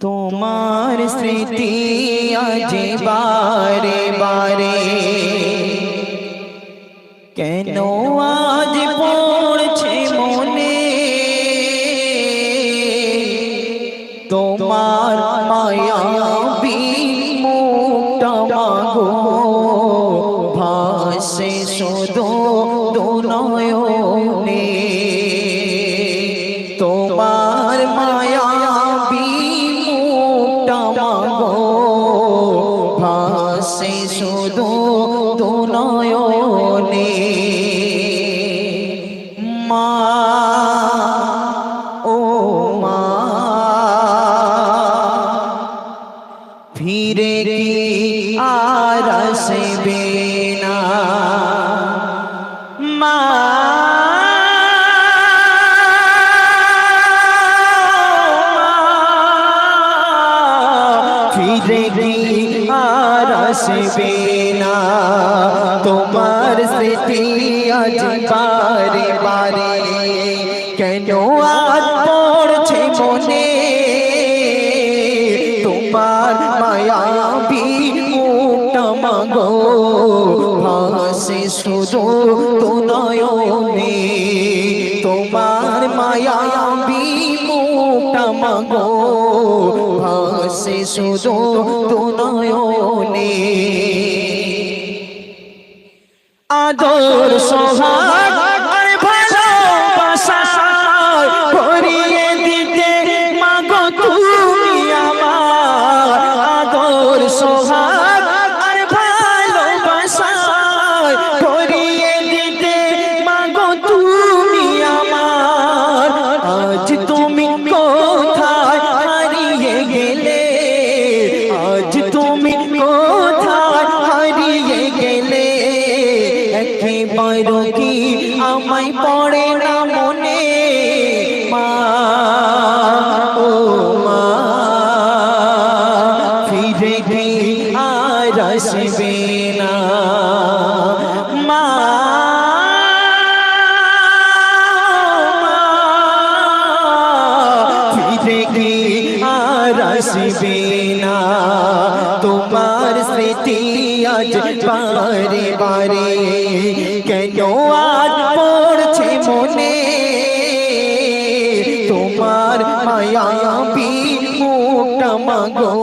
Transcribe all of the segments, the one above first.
তোমার স্মৃতি আজ বারে বারে কেন আজ পড়ছে মনে, তোমার মায়াবী মুখটা মাগো ভাসে শুধু দুনয়নে, তোমার মায়াবী মুখটা মাগো ভাসে শুধু দুনয়নে। মা ও মা ফিরে কি আর আসবে না, মা ফিরে কি আর আসবে না, তোমার স্মৃতি আজ বারে বারে কেন আজ পড়ছে মনে, তোমার মায়াবী মুখটা মাগো ভাসে শুধু দুনয়নে, তোমার মায়াবী মুখটা মাগো ভাসে শুধু দুনয়নে। আদর সোহাগ আর ভালোবাসা ভরিয়ে দিতে মাগো তুমি আমার, আদর সোহাগ আর ভালোবাসা ভরিয়ে দিতে মাগো তুমি আমার। আজ তুমি কোথায় হারিয়ে গেলে, আজ তুমি কোথায় হারিয়ে গেলে, একেবারে কি আমায় পড়ে না মনে, মা ও মা ফিরে কি আর আসবে না, মা ফিরে কি আর আসবে না, তোমার স্মৃতি আজ বারে বারে কেন আজ পড়ছে মনে, তোমার মায়াবী মুখটা মাগো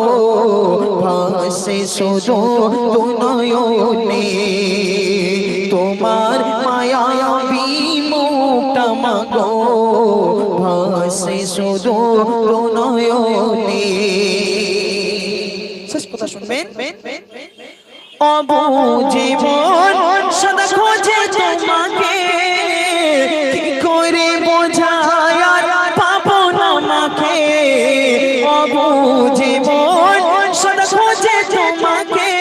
ভাসে শুধু দুনয়নে, তোমার মায়াবী মুখটা মাগো ভাসে শুধু দুনয়নে। শেষ কথা শুনবেন। অবুঝে মন সদা খোঁজে তোমাকে, কি করে বোঝায় আর পাবো না মাকে, অবুঝে মন সদা খোঁজে তোমাকে,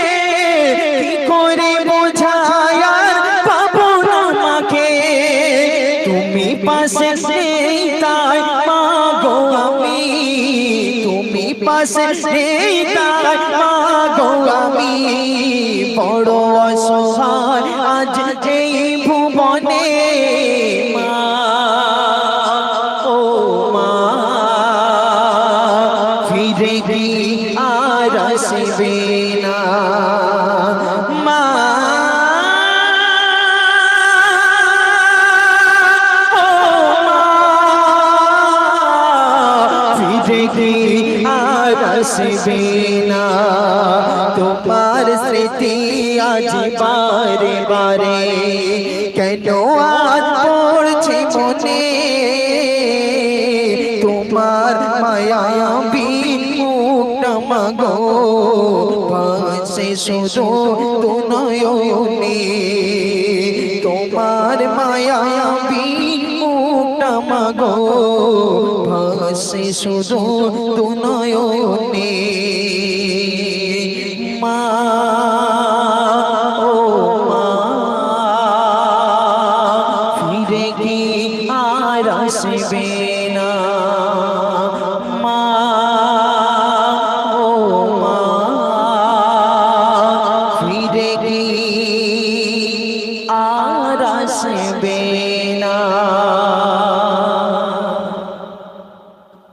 কি করে বোঝায় আর পাবো না মাকে, তুমি পাশে নেই তাই মাগো আমি, তুমি পাশে নেই তাই মাগো আমি, বড় অসহায় আজ এই ভুবনে, মা ও মা ফিরে কি আর আসবে না, মা ও মা ফিরে কি আর আসবে না, তোমার স্মৃতি আজ বারে বারে কেন আজ পড়ছে মনে, তোমার মায়াবী মুখটা মাগো ভাসে শুধু দুনয়নে, তোমার মায়াবী মুখটা মাগো ভাসে শুধু দুনয়নে, মা।